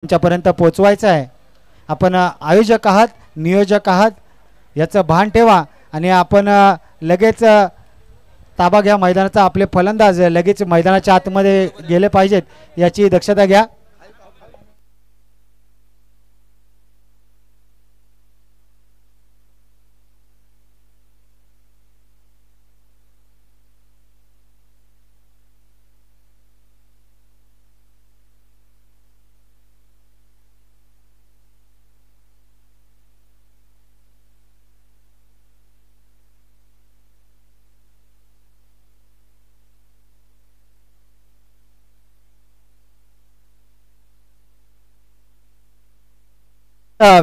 तुमच्यापर्यंत पोहोचवायचं आहे। आपण आयोजक आहात, नियोजक आहात याचं भान ठेवा आणि आपण लगेच ताबा घ्या मैदानाचा। आपले फलंदाज लगेच मैदानाच्या आतमध्ये गेले पाहिजेत याची दक्षता घ्या।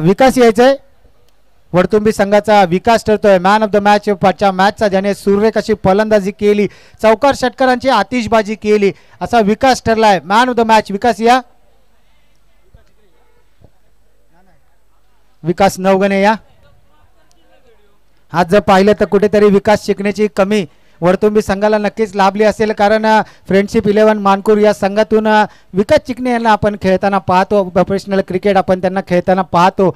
विकास यायचाय, वडतुंबी संघाचा विकास ठरतोय मॅन ऑफ द मॅच। पाचच्या मॅचचा ज्याने सुरेख अशी फलंदाजी केली, चौकार षटकारांची आतिषबाजी केली, असा विकास ठरलाय मॅन ऑफ द मॅच। विकास या, विकास नवगणे या। आज जर पाहिलं तर कुठेतरी विकास शिकण्याची कमी वडतुंबी संघाला नक्कीच लाभली असेल, कारण फ्रेंडशिप 11 मानपूर या संघातून विकास चिकणे यांना आपण खेळताना पाहतो। प्रोफेशनल क्रिकेट आपण त्यांना खेळताना पाहतो।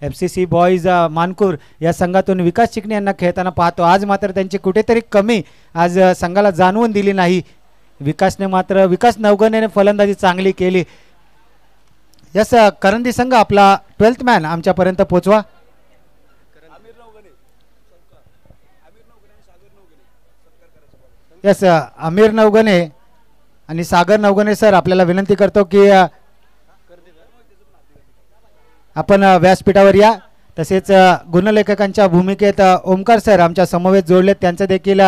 FCC बॉईज मानपूर या संघातून विकास चिकणे यांना खेळताना पाहतो। आज मात्र त्यांची कुठेतरी कमी आज संघाला जाणवून दिली नाही। विकासने मात्र विकास नवगणेने फलंदाजी चांगली केली। यस, करंदी संघ आपला 12th मॅन आमच्यापर्यंत पोहोचवा। यस, आमिर नवगणे आणि सागर नवगणे सर आपल्याला विनंती करतो की आपण व्यासपीठावर या। तसेच गुणलेखकांच्या भूमिकेत ओमकार सर आमच्या समवेत जोडलेत, त्यांचं देखील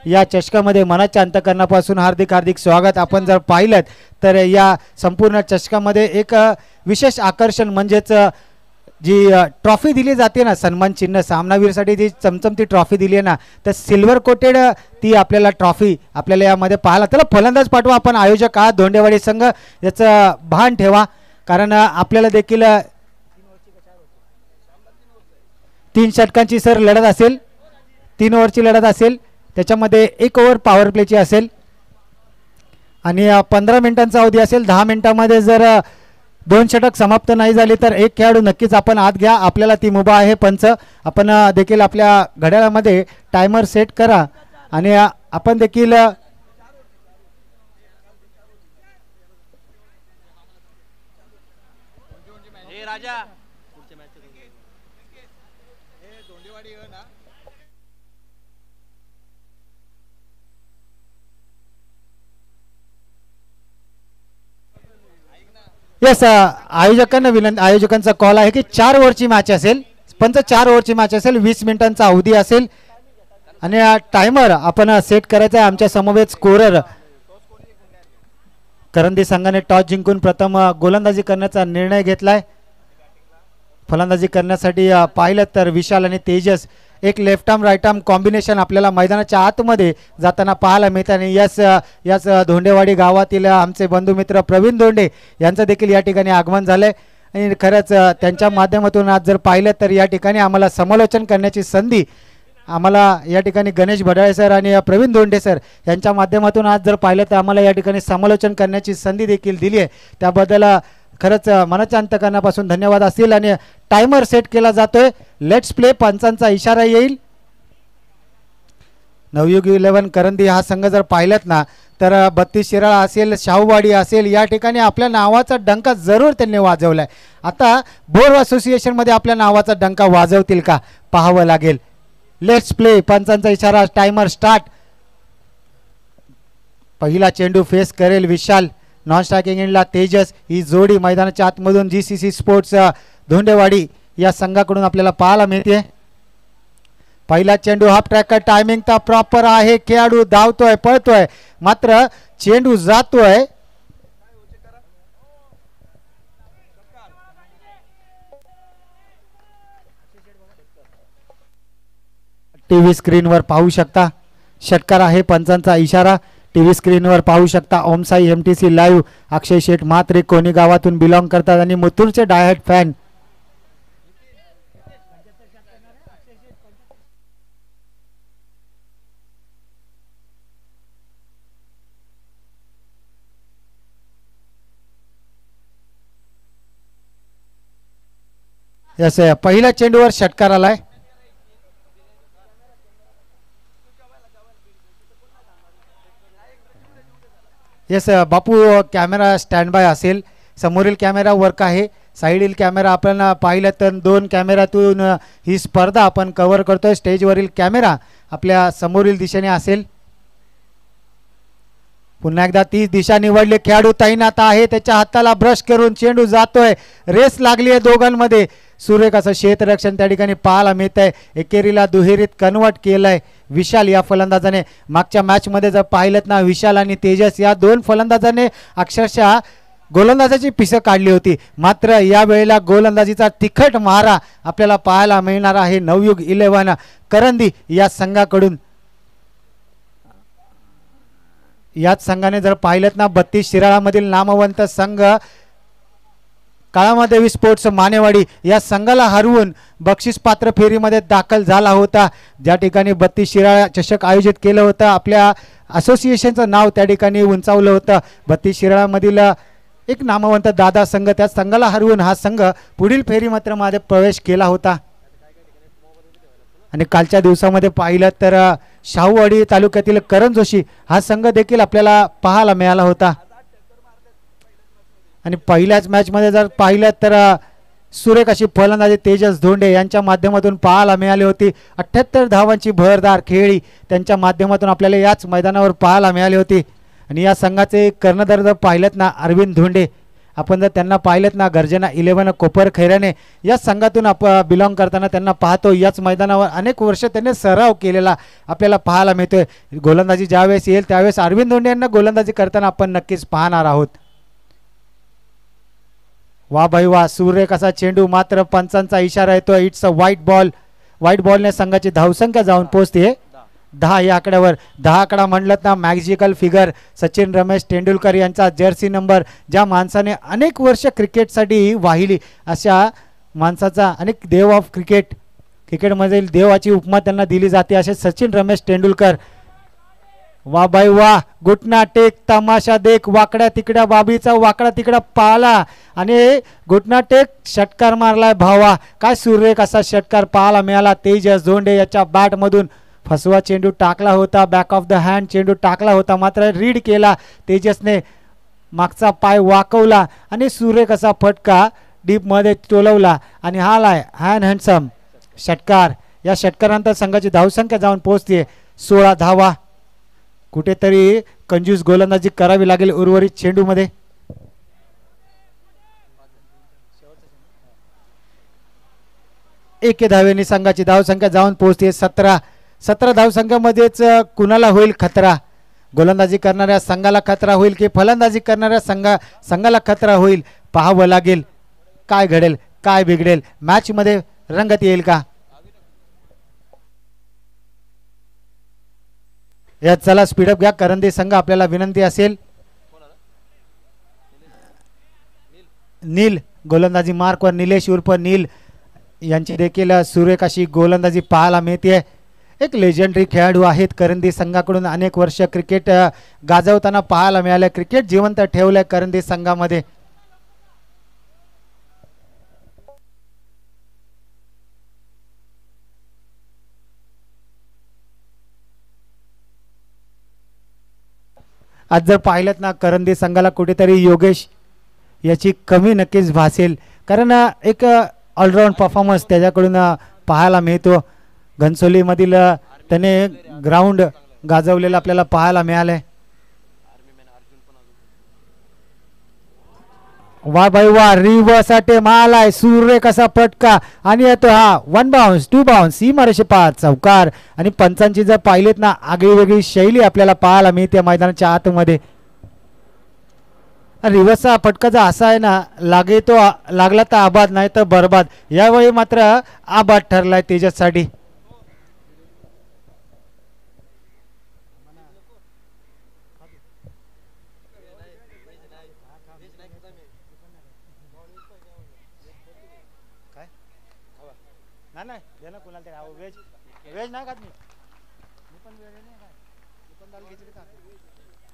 या चषकामध्ये मनाच्या अंतकरणापासून हार्दिक हार्दिक स्वागत। आपण जर पाहिलं तर या संपूर्ण चषकामध्ये एक विशेष आकर्षण म्हणजेच जी ट्रॉफी दिली जाते ना, सन्मान चिन्ह सामनावीरसाठी जी चमचमती ट्रॉफी दिली आहे ना, तर सिल्वर कोटेड ती आपल्याला ट्रॉफी आपल्याला यामध्ये पाहायला। त्याला फलंदाज पाठवा, आपण आयोजक आहात धोंडेवाडी संघ, याचं भान ठेवा, कारण आपल्याला देखील 3 षटकांची सर लढत असेल, 3 ओव्हरची लढत असेल, त्याच्यामध्ये 1 ओव्हर पॉवर प्लेची असेल आणि 15 मिनिटांचा अवधी असेल। 10 मिनिटांमध्ये जर 2 षटक समाप्त नाही झाले तर एक खेळाडू नक्कीच आपण आत घ्या। आपल्याला ती मुभा आहे पंच, आपण देखील आपल्या घड्याळामध्ये टायमर सेट करा आणि आपण देखील यस, आयोजकांचा कॉल आहे की 4 ओव्हरची मॅच असेल पंच, 4 ओव्हरची मॅच असेल, 20 मिनिटांचा अवधी असेल आणि टायमर आपण सेट करायचा आहे। आमच्या समवेत स्कोरर करंदी संघाने टॉस जिंकून प्रथम गोलंदाजी करण्याचा निर्णय घेतलाय। फलंदाजी करण्यासाठी पाहिलं तर विशाल आणि तेजस, एक left arm right arm combination आपल्याला मैदानाच्या आतमध्ये जाताना पाहायला मिळतं। आणि याच धोंडेवाडी गावातील आमचे बंधुमित्र प्रवीण धोंडे यांचं देखील या ठिकाणी आगमन झालंय आणि खरंच त्यांच्या माध्यमातून आज जर पाहिलं तर या ठिकाणी आम्हाला समालोचन करण्याची संधी आम्हाला या ठिकाणी गणेश भडाळे सर आणि प्रवीण धोंडे सर यांच्या माध्यमातून आज जर पाहिलं तर आम्हाला या ठिकाणी समालोचन करण्याची संधी देखील दिली आहे। त्याबद्दल खरंच मनाच्या अंतकरणापासून धन्यवाद असतील आणि टायमर सेट केला जातोय। लेट्स प्ले, पंचांचा इशारा येईल। नवयुग 11 करंदी हा संघ जर पाहिलात ना तर 32 शिराळा असेल, शाहूवाडी असेल, या ठिकाणी आपल्या नावाचा डंका जरूर त्यांनी वाजवलाय। आता बोर असोसिएशन मध्ये आपल्या नावाचा डंका वाजवतील का पाहावं लागेल। लेट्स प्ले, पंचांचा इशारा, टायमर स्टार्ट। पहिला चेंडू फेस करेल विशाल, नॉन स्ट्रायकिंग एंडला तेजस। ही जोडी मैदानाच्या आतमधून GCC स्पोर्ट्स धोंडेवाडी या संघाकडून आपल्याला पाहायला मिळते। पहिला चेंडू हाफ ट्रॅक, टायमिंग तर प्रॉपर आहे, खेळाडू धावतोय पळतोय मात्र चेंडू जातोय। टीव्ही स्क्रीनवर पाहू शकता षटकार आहे, पंचांचा इशारा टीव्ही स्क्रीनवर पाहू शकता। ओमसाई MTC लाईव्ह, अक्षय शेठ म्हात्रे कोणी गावातून बिलॉंग करतात आणि मुथूरचे डायहार्ड फॅन। यस पहिल्या चेंडूवर षटकार आलाय. Yes Bapu camera stand by असेल. समोरील कॅमेरा वर्क आहे. साईडील कॅमेरा आपण पाहिलं तर 2 कॅमेऱ्यातून ही स्पर्धा आपण कव्हर करतोय. स्टेजवरील कॅमेरा आपल्या समोरील दिशेने असेल. पुन्हा एकदा ती दिशा निवडली. खेळाडू तैनात आहे. त्याच्या हाताला ब्रश करून चेंडू जातोय. रेस लागली आहे दोघांमध्ये. सुरेख असं क्षेत्ररक्षण त्या ठिकाणी पाहायला मिळत आहे. एकेरीला दुहेरीत कन्वर्ट केलंय विशाल या फलंदाजाने. मागच्या मॅचमध्ये जर पाहिलं ना विशाल आणि तेजस या 2 फलंदाजाने अक्षरशः गोलंदाजाची पिसं काढली होती. मात्र यावेळेला गोलंदाजीचा तिखट मारा आपल्याला पाहायला मिळणार आहे नवयुग 11 करंदी या संघाकडून. याच संघाने जर पाहिलं ना 32 शिराळामधील नामवंत संघ काळामादेवी स्पोर्ट्स मानेवाडी या संघाला हरवून बक्षीस पात्र फेरीमध्ये दाखल झाला होता. ज्या ठिकाणी 32 शिराळा चषक आयोजित केलं होतं. आपल्या असोसिएशनचं नाव त्या ठिकाणी उंचावलं होतं. 32 शिराळामधील एक नामवंत दादा संघ त्या संघाला हरवून हा संघ पुढील फेरीमध्ये प्रवेश केला होता. आणि कालच्या दिवसामध्ये पाहिलं तर शाहूवाडी तालुक्यातील करण जोशी हा संघ देखील आपल्याला पाहायला मिळाला होता. आणि पहिल्याच मॅचमध्ये जर पाहिलं तर सुरेख अशी फलंदाजी तेजस धोंडे यांच्या माध्यमातून पाहायला मिळाली होती. 78 धावांची भरदार खेळी त्यांच्या माध्यमातून आपल्याला याच मैदानावर पाहायला मिळाली होती. आणि या संघाचे कर्णधार जर पाहिलेत ना अरविंद धोंडे, आपण जर त्यांना पाहिलेत ना गर्जना 11 कोपर खैराने या संघातून बिलॉंग करताना त्यांना पाहतो. याच मैदानावर अनेक वर्ष त्यांनी सराव केलेला आपल्याला पाहायला मिळतोय. गोलंदाजी ज्यावेळेस येईल त्यावेळेस अरविंद धोंडे यांना गोलंदाजी करताना आपण नक्कीच पाहणार आहोत. वा भाई वा सुरेख असा चेंडू. मात्र पंचांचा इशारा येतो. It's a white ball. White बॉलने संघाची धावसंख्या जाऊन पोहोचते 10 या आकड्यावर. 10 आकडा म्हणलं ना मॅजिकल फिगर सचिन रमेश तेंडुलकर यांचा जर्सी नंबर. ज्या माणसाने अनेक वर्ष क्रिकेटसाठी वाहिली अशा माणसाचा अनेक देव ऑफ क्रिकेटमधील देवाची उपमा त्यांना दिली जाते असे सचिन रमेश तेंडुलकर. वा बाई वा. घुटना टेक तमाशा देख. वाकड्या तिकड्या बाबीचा वाकडा तिकडा पाला आणि घुटना टेक षटकार मारलाय भावा. काय सुरेख असा षटकार पाहायला मिळाला तेजस धोंडे याच्या बॅटमधून. फसवा चेंडू टाकला होता. बॅक ऑफ द हँड चेंडू टाकला होता. मात्र रीड केला तेजसने. मागचा पाय वाकवला आणि सुरेख असा फटका डीपमध्ये टोलवला आणि हा लाय हॅन हँडसम षटकार. या षटकारानंतर संघाची धावसंख्या जाऊन पोहोचते 16 धावा. कुठेतरी कंजूस गोलंदाजी करावी लागेल उर्वरित चेंडूमध्ये. एक धावेने संघाची धावसंख्या जाऊन पोहोचते 17 धावसंख्यामध्येच कुणाला होईल खतरा. गोलंदाजी करणाऱ्या संघाला खतरा होईल की फलंदाजी करणाऱ्या संघाला खतरा होईल पाहावं लागेल. काय घडेल काय बिघडेल मॅच मध्ये रंगत येईल का. या चला स्पीडअप घ्या. करंदी संघ आपल्याला विनंती असेल. नील गोलंदाजी मार्कवर निलेश उर्फ नील यांची देखील सुरेख अशी गोलंदाजी पाहायला मिळते. एक लेजेंडरी खेळाडू आहेत करंदी संघाकडून. अनेक वर्ष क्रिकेट गाजवताना पाहायला मिळालं. क्रिकेट जिवंत ठेवलंय करंदी संघामध्ये. आज जर पाहिलं ना करंदी संघाला कुठेतरी योगेश याची कमी नक्कीच भासेल. कारण एक ऑलराऊंड परफॉर्मन्स त्याच्याकडून पाहायला मिळतो. घनसोलीमधील त्याने ग्राउंड गाजवलेलं आपल्याला पाहायला मिळालंय. वा भाई वा. रिव्हर्स अटेम्प्ट आलाय. सुरेख असा फटका आणि येतो हा 1 बाउन्स 2 बाउन्स सीमारेषे पार चौकार. आणि पंचांची जर पाहिलेत ना आगळी वेगळी शैली आपल्याला पाहायला मिळते मैदानाच्या आतमध्ये. रिव्हर्सचा फटका जर असा आहे ना लागला तर आबाद नाही तर बरबाद. यावेळी मात्र आबाद ठरलाय तेजससाठी. वेज नाही खात मी पण वेळ नाही खात. मी पण दाल खिचडी खात.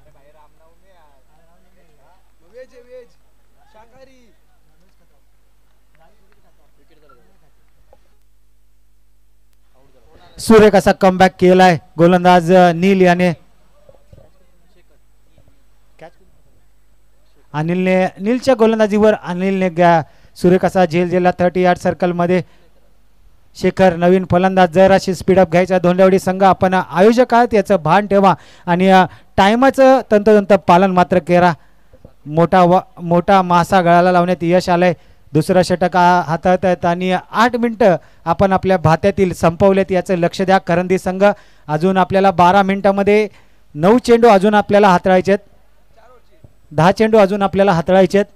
अरे भाई रामनवमी वेज शाकाहारी. सुरेख असा कमबॅक केलाय गोलंदाज नील याने. नीलच्या गोलंदाजीवर अनिलने सुरेख असा झेलला 30 यार्ड सर्कल मध्ये. शेखर नवीन फलंदाज, जर अशी स्पीडअप घ्यायचा धोंडवडी संघ आपण आयोजक आहात याचं भान ठेवा आणि टायमाचं तंतोतंत पालन मात्र करा. मोठा मासा गळाला लावण्यात यश आलंय. दुसरा षटक हातात आहेत आणि 8 मिनिटं आपण आपल्या भात्यातील संपवलेत याचं लक्ष द्या करंदी संघ. अजून आपल्याला 12 मिनिटांमध्ये 9 चेंडू अजून आपल्याला हाताळायचे आहेत. 10 चेंडू अजून आपल्याला हाताळायचे आहेत.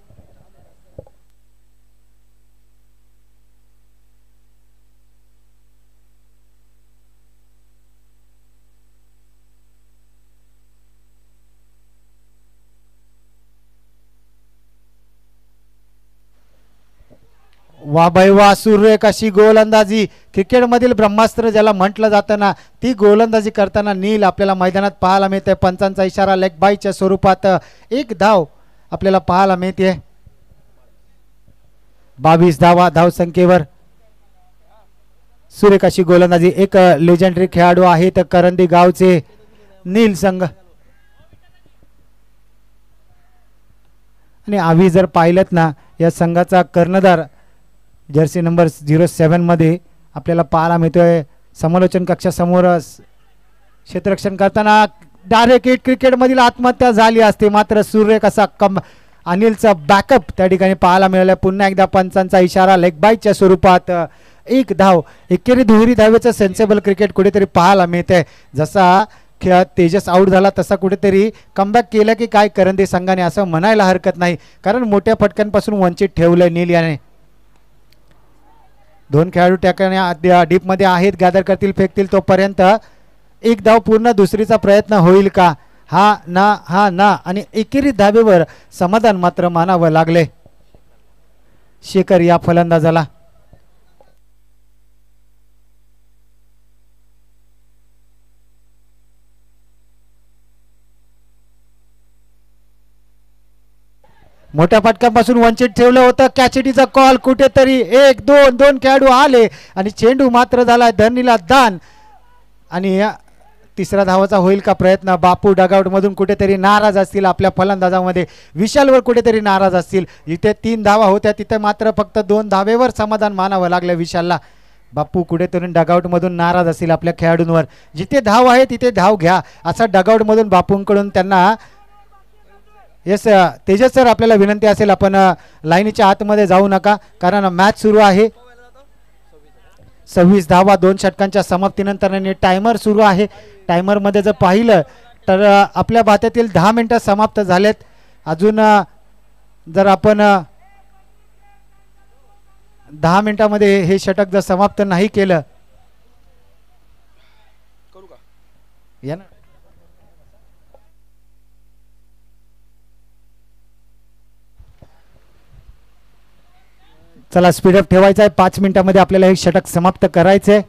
वा बाई वा, सुरेख अशी गोलंदाजी, क्रिकेटमधील ब्रह्मास्त्र ज्याला म्हटलं जातं ना, ती गोलंदाजी करताना नील आपल्याला मैदानात पाहायला मिळते. पंचांचा इशारा लेग बायच्या स्वरूपात 1 धाव आपल्याला पाहायला मिळते. 22 धावा धावसंख्येवर सुरेख अशी गोलंदाजी. एक लेजेंडरी खेळाडू आहेत करंदी गावचे नील संघ. आणि आम्ही जर पाहिलं ना, या संघाचा कर्णधार जर्सी नंबर 07 मध्ये आपल्याला पाहायला मिळतोय. समालोचन कक्षासमोर क्षेत्ररक्षण करताना डायरेक्ट हिट, क्रिकेटमधील आत्महत्या झाली असते. मात्र सुरेख असा अनिलचा बॅकअप त्या ठिकाणी पाहायला मिळाला. पुन्हा एकदा पंचांचा इशारा लेग बायच्या स्वरूपात 1 धाव. एकेरी दुहेरी धावेचं सेन्सेबल क्रिकेट कुठेतरी पाहायला मिळतंय. जसा तेजस आऊट झाला तसा कुठेतरी कमबॅक केलं की काय करंदी संघाने असं म्हणायला हरकत नाही, कारण मोठ्या फटक्यांपासून वंचित ठेवलंय नील याने. 2 खेळाडू त्या डीप मध्ये आहेत, गॅदर करतील, फेकतील तोपर्यंत 1 धाव पूर्ण. दुसरीचा प्रयत्न होईल का? हा ना आणि एकेरी धावेवर समाधान मात्र मानावं लागले शेखर या फलंदाजाला. मोठ्या फटक्यांपासून वंचित ठेवलं होतं. कॅचेटीचा कॉल कुठेतरी 1-2 खेळाडू आले आणि चेंडू मात्र झाला धरणीला दान. आणि तिसऱ्या धावाचा होईल का प्रयत्न? बापू डगआउट मधून कुठेतरी नाराज असतील, आपल्या फलंदाजामध्ये विशालवर कुठेतरी नाराज असतील. जिथे 3 धावा होत्या तिथे मात्र फक्त 2 धावेवर समाधान मानावं लागलं विशालला. बापू कुठेतरी डगआउट मधून नाराज असतील आपल्या खेळाडूंवर. जिथे धाव आहे तिथे धाव घ्या असं डगआउट मधून बापूंकडून त्यांना. येस तेजस सर, आपल्याला विनंती असेल आपण लाईनीच्या आतमध्ये जाऊ नका, कारण मॅच सुरू आहे. 26 धावा 2 षटकांच्या समाप्तीनंतर टायमर सुरू आहे. टायमर मध्ये जर पाहिलं तर आपल्या भात्यातील 10 मिनिटं समाप्त झालेत. अजून जर आपण 10 मिनिटांमध्ये हे षटक जर समाप्त नाही केलं या ना. चला स्पीडअप ठेवायचा आहे. 5 मिनिटांमध्ये आपल्याला हे षटक समाप्त करायचंय.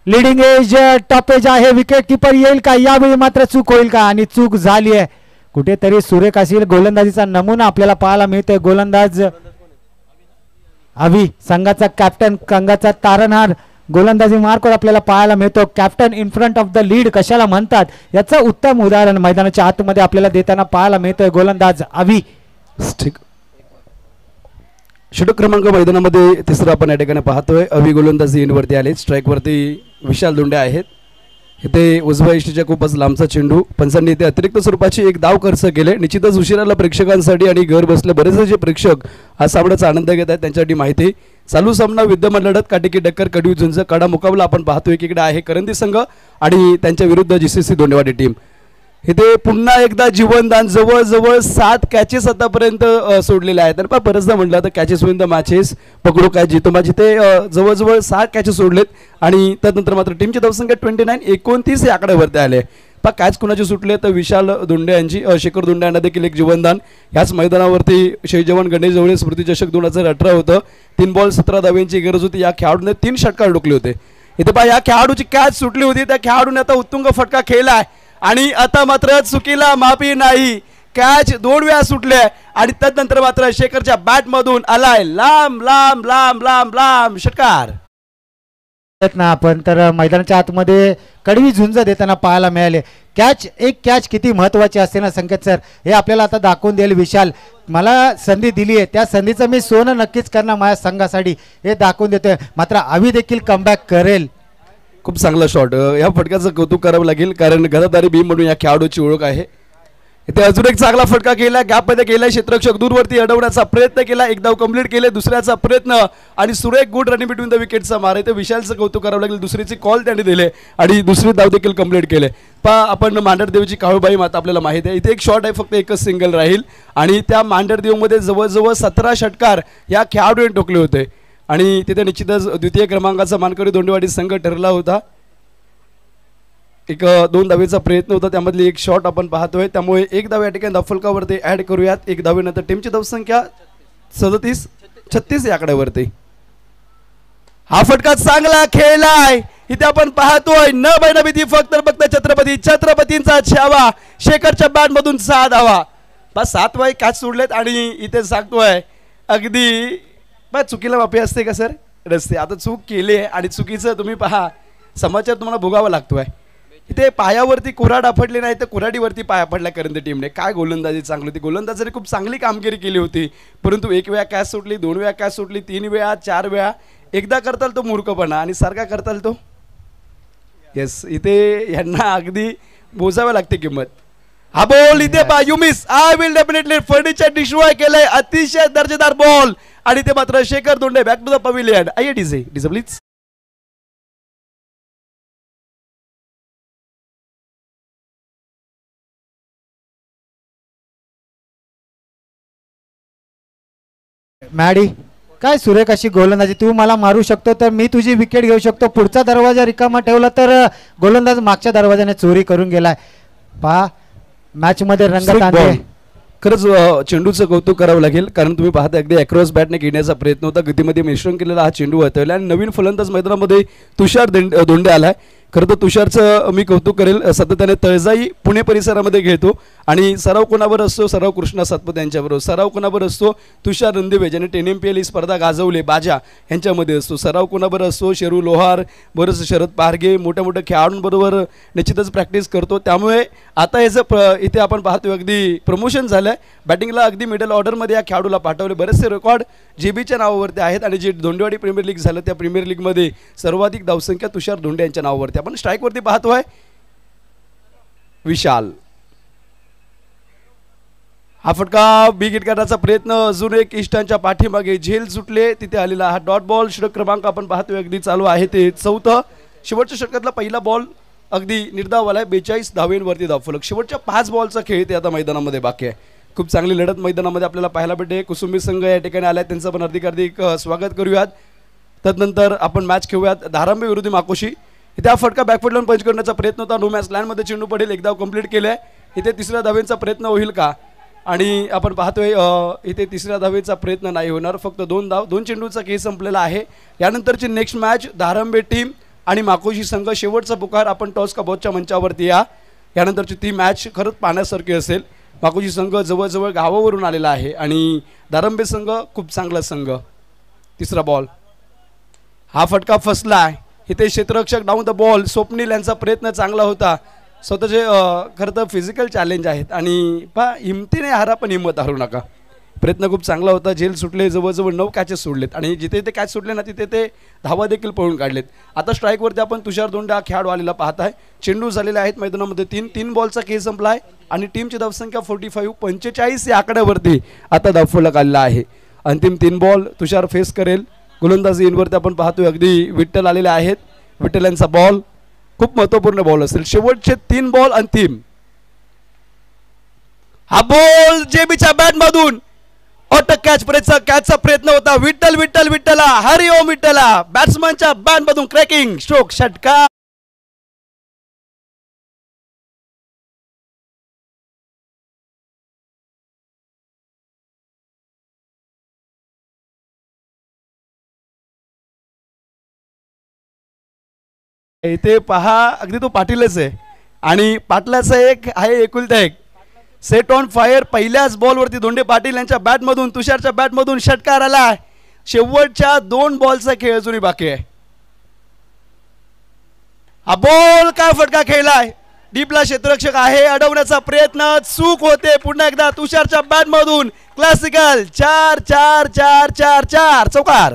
लीडिंग एज टॉप एज आहे. विकेट किपर येईल का? यावेळी मात्र चूक होईल का? आणि चूक झाली आहे. कुठेतरी सुरेख असेल गोलंदाजीचा नमुना आपल्याला पाहायला मिळतोय. गोलंदाज अवी, संघाचा कॅप्टन, संघाचा तारणहार, गोलंदाजी मार्कवर आपल्याला पाहायला मिळतो. Captain in front of the lead कशाला म्हणतात याचं उत्तम उदाहरण मैदानाच्या आतमध्ये आपल्याला देताना पाहायला मिळतोय गोलंदाज अवी. षटक क्रमांक मैदानामध्ये तिसरा आपण या ठिकाणी पाहतोय. अवी गोलंदाजी इनवरती आले. स्ट्राईकवरती विशाल धोंडे आहेत. इथे उजव्या इष्टीच्या खूपच लांबचा चेंडू. पंचांनी इथे अतिरिक्त स्वरूपाची 1 धाव खर्च केले. निश्चितच उशिराला प्रेक्षकांसाठी आणि घर बसले बरेचसे जे प्रेक्षक हा सामन्याचा आनंद घेत आहेत त्यांच्यासाठी माहिती. चालू सामना विद्यमान लढत काटेकी डक्कर कडवी झुंज कडा मुकाबला आपण पाहतोय. एकीकडे आहे करंदी संघ आणि त्यांच्या विरुद्ध GCC दोंडेवाडी टीम. इथे पुन्हा एकदा जीवनदान. जवळजवळ 7 कॅचेस आतापर्यंत सोडलेले आहेत. आणि बरेचदा म्हटलं तर कॅचेस विन द मॅचेस, पकडू काय जितो माझी, ते जवळजवळ 6 कॅचेस सोडलेत. आणि त्यानंतर मात्र टीमची धावसंख्या 29 या आकड्यावरती आले. कॅच कुणाचे सुटले तर विशाल धोंडे यांची. शेखर धोंडे यांना देखील एक जीवनदान. याच मैदानावरती शहीद जवान गणेश जवळे स्मृती चषक 2018 होतं. 3 बॉल 17 धाव्यांची गरज होती. या खेळाडूने 3 षटकार ठोकले होते. इथे पहा, या खेळाडूची कॅच सुटली होती. त्या खेळाडूने आता उत्तुंग फटका खेळलाय आणि आता मात्र चुकीला माफी नाही. कॅच 2 वेळा सुटले आणि त्यानंतर मात्र शेखरच्या बॅटमधून आलाय लांब लांब लांब लांब लांब षटकार. ना आपण तर मैदानाच्या आतमध्ये कडवी झुंज देताना पाहायला मिळाले. एक कॅच किती महत्त्वाची असते ना संकेत सर, हे आपल्याला आता दाखवून देईल विशाल. मला संधी दिली आहे त्या संधीचं मी सोनं नक्कीच करणार माझ्या संघासाठी हे दाखवून देतोय. मात्र अवी देखील कमबॅक करेल. खूप चांगला शॉट. या फटक्याचं कौतुक करावं लागेल कारण गदादारी भीम म्हणून या खेळाडूची ओळख आहे. इथे अजून एक चांगला फटका केला, गॅपमध्ये गेला, क्षेत्ररक्षक दूरवरती अडवण्याचा प्रयत्न केला, एक धाव कंप्लीट केले, दुसऱ्याचा प्रयत्न आणि सुरेख गुड रनिंग बिटवीन द विकेटचा मार. इथे विशालचं कौतुक करावं लागेल, दुसरीची कॉल त्यांनी दिले आणि दुसरी धाव देखील कंप्लीट केले. आपण मांढरदेवची काळूबाई माता आपल्याला माहिती आहे. इथे एक शॉट आहे, फक्त एकच सिंगल राहील आणि त्या मांढरदेवमध्ये जवळजवळ 17 षटकार या खेळाडूने ठोकले होते आणि तिथे निश्चितच द्वितीय क्रमांकाचा मानकरी दोंडेवाडी संघ ठरला होता. एक 2 धावेचा प्रयत्न होता, त्यामधली एक शॉट आपण पाहतोय. त्यामुळे एक धाव या ठिकाणी धावफलकावरती ऍड करूयात. एक धावेनंतर टीमची धावसंख्या 36 या आकड्यावरती. हा फटका चांगला खेळलाय, इथे आपण पाहतोय न भीती फक्त छत्रपतींचा छावा. शेखरच्या बॅट मधून 6 धावा. 7 वाय कॅच सोडलेत आणि इथे सांगतोय अगदी चुकीला माफी असते का सर? रस्ते आता चूक केली आहे आणि चुकीचं तुम्ही पहा समाचार तुम्हाला भोगावा लागतोय. इथे पायावरती कुऱ्हाड आपटली नाही तर कुऱ्हाडीवरती पाया पडला करंदी टीमने. काय गोलंदाजी चांगली होती, गोलंदाजाने खूप चांगली कामगिरी केली होती, परंतु 1 वेळा कॅच सुटली, 2 वेळा कॅच सुटली, 3 वेळा, 4 वेळा. एकदा करताल तो मूर्खपणा आणि सारखा करताल तो येस. इथे यांना अगदी मोजावे लागते किंमत. हा बॉल इथे पा you miss, I will definitely furniture destroy केलंय. अतिशय दर्जेदार बॉल आणि ते मात्र Shekhar Donde back to the pavilion. I DJ please. Maddy काय सुरेख अशी गोलंदाजी. तू मला मारू शकतो तर मी तुझी विकेट घेऊ शकतो. पुढचा दरवाजा रिकामा ठेवला तर गोलंदाज मागच्या दरवाजाने चोरी करून गेलाय. पहा मॅच मध्ये रंगत आणले. खरंच चेंडूचं कौतुक करावं लागेल कारण तुम्ही पाहता अगदी अक्रॉस बॅटने घेण्याचा प्रयत्न होता, गतीमध्ये मिश्रण केलेला हा चेंडू वळतवला आणि नवीन फलंदाज मैदानामध्ये तुषार दोंडे आलाय. खरं तर तुषारचं मी कौतुक करेल, सातत्याने तळजाई पुणे परिसरामध्ये घेतो आणि सराव कोणावर असतो, सराव कृष्णा सातपत यांच्याबरोबर. सराव कोणावर असतो, तुषार रणदिवे ज्याने 10MPL ही स्पर्धा गाजवली बाजा यांच्यामध्ये असतो. सराव कोणावर असतो, शेरू लोहार बरंच, शरद पारगे, मोठ्या मोठ्या खेळाडूंबरोबर निश्चितच प्रॅक्टिस करतो. त्यामुळे आता याचं इथे आपण पाहतो अगदी प्रमोशन झालं आहे. बॅटिंगला अगदी मिडल ऑर्डरमध्ये या खेळाडूला पाठवले. बरेचसे रेकॉर्ड JBच्या नावावरती आहेत आणि जे दोंडेवाडी प्रीमियर लीग झालं त्या प्रीमियर लीगमध्ये सर्वाधिक धावसंख्या तुषार दोंडे यांच्या नावावरती. आपण स्ट्राइक वरती पाहतोय विशाल. हा फटका बिग हिट करण्याचा प्रयत्न, अजून एक इष्टांच्या पाठीमागे झेल सुटले, तिथे आलेला हा डॉट बॉल. षटक क्रमांक आपण पाहतोय अगदी चालू आहे ते 4थं. शेवटच्या षटकातला पहिला बॉल अगदी निर्धाव आलाय. 42 धावेंवरती धावफलक. शेवटच्या 5 बॉलचा खेळ ते आता मैदानामध्ये बाकी आहे. खूप चांगली लढत मैदानामध्ये आपल्याला पाहायला भेटते. कुसुंबी संघ या ठिकाणी आलाय, त्यांचं पण हार्दिक स्वागत करूयात. तदनंतर आपण मॅच खेळूयात धारांबे विरुद्ध माकोशी. इथे हा फटका बॅकफुट लावून पंच करण्याचा प्रयत्न होता. नो मॅच लँडमध्ये चेंडू पडेल. एक धाव कंप्लीट केलाय. इथे तिसऱ्या धावेचा प्रयत्न होईल का आणि आपण पाहतोय इथे तिसऱ्या धावेचा प्रयत्न नाही होणार. फक्त 2 धाव, 2 चेंडूचा खेळ संपलेला आहे. यानंतरची नेक्स्ट मॅच धारांबे टीम आणि माकोशी संघ. शेवटचा पुकार आपण टॉस का बॉसच्या मंचावरती या. यानंतरची ती मॅच खरंच पाहण्यासारखी असेल. माकोशी संघ जवळजवळ गावावरून आलेला आहे आणि धारांबे संघ खूप चांगला संघ. तिसरा बॉल, हा फटका फसला. इथे क्षेत्ररक्षक डाऊन द बॉल. स्वप्नील यांचा प्रयत्न चांगला होता. स्वतःचे खरं तर फिजिकल चॅलेंज आहेत आणि हिमतीने हारा पण हिंमत हारू नका. प्रयत्न खूप चांगला होता. झेल सुटले, जवळजवळ 9 कॅचेस सोडलेत आणि जिथे ते कॅच सुटले ना तिथे ते धावा देखील पळून काढलेत. आता स्ट्राईकवरती आपण तुषार दोंडे हा खेळाडू आलेला पाहताय. चेंडू झालेले आहेत मैदानामध्ये 3 बॉलचा खेळ संपला आहे आणि टीमची धावसंख्या 45 या आकड्यावरती आता धावफलक आलेला आहे. अंतिम 3 बॉल तुषार फेस करेल. गोलंदाजी इनवरती आपण पाहतोय अगदी विठ्ठल आलेले आहेत. विठ्ठल यांचा बॉल खूप महत्त्वपूर्ण बॉल असेल. शेवटचे 3 बॉल अंतिम. हा बॉल JBच्या बॅटमधून ऑटक कॅचचा प्रयत्न होता. विठ्ठला हरी ओम विठ्ठला. बॅट्समनच्या बॅटमधून क्रॅकिंग स्ट्रोक षटकार. इथे पहा अगदी तो पाटीलच आहे आणि पाटलाचा एक आहे एकुलता एक. Set on fire. पहिल्याच बॉलवरती दोंडे पाटील यांच्या बॅटमधून, तुषारच्या बॅटमधून षटकार आला. शेवटच्या 2 बॉलचा खेळ अजूनही बाकी आहे. बॉल काय फटका खेळलाय, डीपला क्षेत्ररक्षक आहे, अडवण्याचा प्रयत्न, चूक होते. पुन्हा एकदा तुषारच्या बॅट मधून क्लासिकल 4-4-4-4-4 चौकार.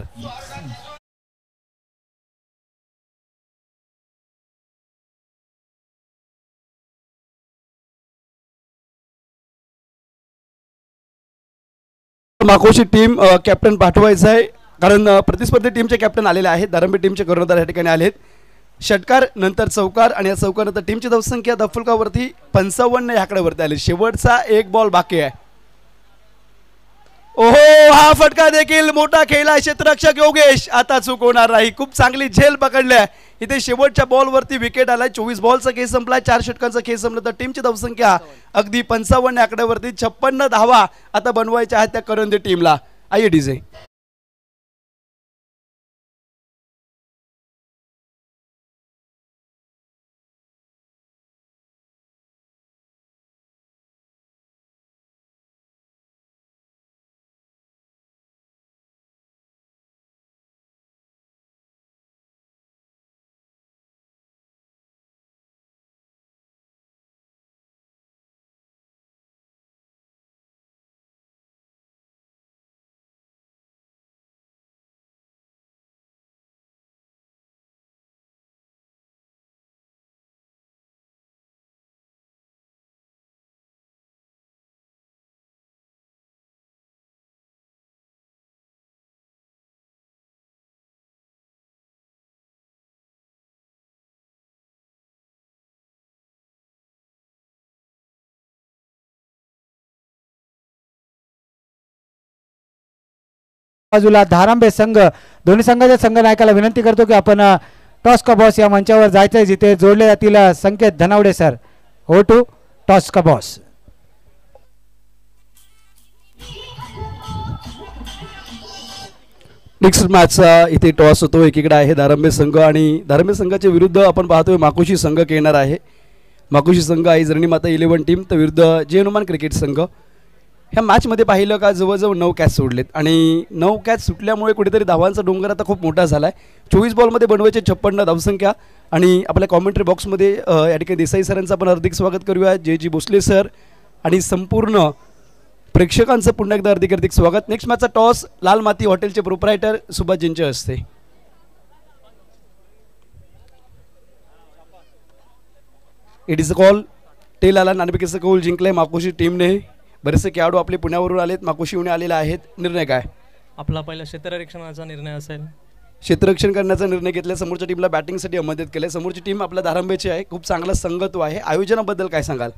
माकोशी टीम कॅप्टन पाठवायचं आहे, कारण प्रतिस्पर्धी टीमचे कॅप्टन आलेले आहेत. धारांबे टीमचे कर्णधार या ठिकाणी आलेत. षटकार नंतर चौकार आणि या चौकारानंतर टीमची धावसंख्या दफुलकावरती 55 या आकड्यावरती आली. शेवटचा एक बॉल बाकी आहे. ओहो, हा फटका देखील मोठा खेळला क्षेत्ररक्षक योगेश. आता चूक होणार नाही, खूप चांगली झेल पकडल्या इथे. शेवटच्या बॉलवरती विकेट आलाय. 24 बॉलचा खेळ संपलाय, 4 षटकांचा खेळ संपला तर टीमची धावसंख्या अगदी 55 या आकड्यावरती. 56 धावा आता बनवायच्या आहेत त्या करंदे टीमला. आइए डीजे. बाजूला धारांबे संघ, दोन्ही संघाच्या संघ नायकाला विनंती करतो की आपण टॉस का बॉस या मंचावर जायचंय, जिथे जोडले जातील संकेत धनावडे सर. हो टू टॉस का बॉस. नेक्स्ट मॅचचा इथे टॉस होतो. एकीकडे आहे धारांबे संघ आणि धारांबे संघाच्या विरुद्ध आपण पाहतोय माकोशी संघ खेळणार आहे. माकोशी संघ आहे जर्नी माता 11 टीम तर विरुद्ध जय हनुमान क्रिकेट संघ. ह्या मॅचमध्ये पाहिलं का जवळजवळ 9 कॅच सोडलेत आणि 9 कॅच सुटल्यामुळे कुठेतरी धावांचा डोंगर आता खूप मोठा झाला आहे. 24 बॉलमध्ये बनवायचे 56 धावसंख्या. आणि आपल्या कॉमेंट्री बॉक्समध्ये या ठिकाणी देसाई सरांचं आपण हार्दिक स्वागत करूया, जे भोसले सर आणि संपूर्ण प्रेक्षकांचं पुन्हा एकदा हार्दिक हार्दिक स्वागत. नेक्स्ट मॅचचा टॉस लाल माती हॉटेलचे प्रोप्रायटर सुभाषजींच्या हस्ते. It is a call. Tail आला नाणेफेकीचा कौल जिंकलाय माकोशी टीमने. बरेचसे खेळाडू आपले पुण्यावरून आलेत, माकोशीहून आलेले आहेत. निर्णय काय आपला? पहिला क्षेत्ररक्षणाचा निर्णय असेल. क्षेत्ररक्षण करण्याचा निर्णय घेतला. समोरच्या टीमला बॅटिंगसाठी मदत केली. समोरची टीम आपल्या धारांबेची आहे. खूप चांगला संगत आहे. आयोजनाबद्दल काय सांगाल?